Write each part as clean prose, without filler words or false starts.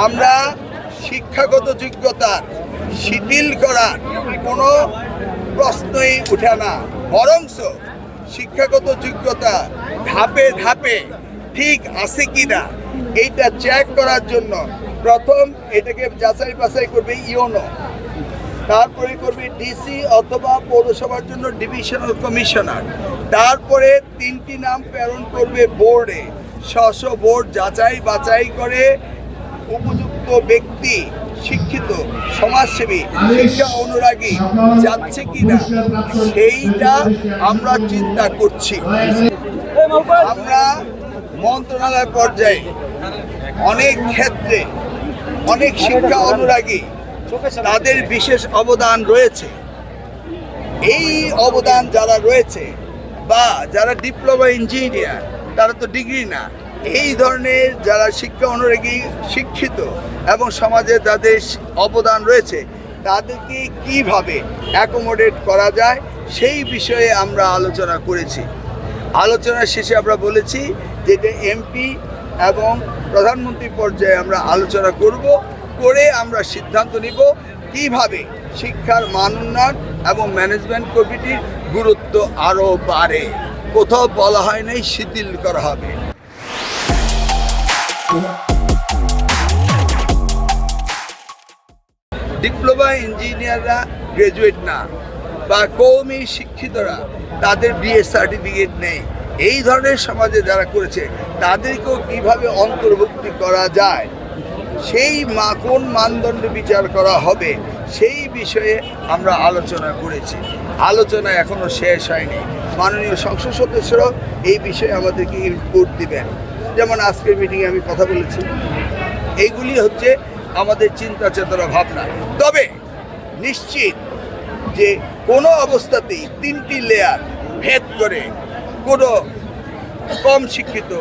আমরা শিক্ষাগত যোগ্যতার শিথিল করার কোনো প্রশ্নই উঠে না, বরঞ্চ শিক্ষাগত যোগ্যতা ধাপে ধাপে ঠিক আছে কিনা এইটা চেক করার জন্য প্রথম এটাকে যাচাই বাছাই করবে ইউনো, তারপরে করবে ডিসি অথবা পৌরসভার জন্য ডিভিশনাল কমিশনার, তারপরে 3টি নাম প্রেরণ করবে বোর্ডে। স্ব বোর্ড যাচাই বাছাই করে উপযুক্ত ব্যক্তি, শিক্ষিত, সমাজসেবী, শিক্ষা অনুরাগী যাচ্ছে কিনা সেইটা আমরা চিন্তা করছি। আমরা মন্ত্রণালয় পর্যায়ে অনেক ক্ষেত্রে অনেক শিক্ষা অনুরাগী তাদের বিশেষ অবদান রয়েছে। এই অবদান যারা রয়েছে বা যারা ডিপ্লোমা ইঞ্জিনিয়ার, তারা তো ডিগ্রি না, এই ধরনের যারা শিক্ষা অনুরাগী, শিক্ষিত এবং সমাজে যাদের অবদান রয়েছে তাদেরকে কিভাবে অ্যাকোমোডেট করা যায় সেই বিষয়ে আমরা আলোচনা করেছি। আলোচনার শেষে আমরা বলেছি যে এমপি এবং প্রধানমন্ত্রী পর্যায়ে আমরা আলোচনা করব, করে আমরা সিদ্ধান্ত নিব কিভাবে শিক্ষার মান উন্নয়ন এবং ম্যানেজমেন্ট কমিটির গুরুত্ব আরও বাড়ে। কোথাও বলা হয় নাই শিথিল করা হবে। ডিপ্লোমা ইঞ্জিনিয়াররা গ্রাজুয়েট না বা কওমি শিক্ষিতরা তাদের বিএ সার্টিফিকেট নেই, এই ধরনের সমাজে যারা করেছে তাদেরকেও কিভাবে অন্তর্ভুক্তি করা যায় সেই কোন মানদণ্ডে বিচার করা হবে সেই বিষয়ে আমরা আলোচনা করেছি। আলোচনা এখনও শেষ হয়নি। মাননীয় সংসদ সদস্যরাও এই বিষয়ে আমাদেরকে ইনপুট দিবেন। যেমন আজকের মিটিংয়ে আমি কথা বলেছি, এইগুলি হচ্ছে আমাদের চিন্তা চেতনা ভাবনা। তবে নিশ্চিত যে কোনো অবস্থাতেই 3টি লেয়ার ভেদ করে কোনো কম শিক্ষিত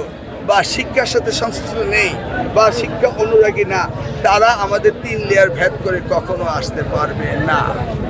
বা শিক্ষার সাথে সংশ্লিষ্ট নেই বা শিক্ষা অনুরাগী না, তারা আমাদের 3 লেয়ার ভেদ করে কখনো আসতে পারবে না।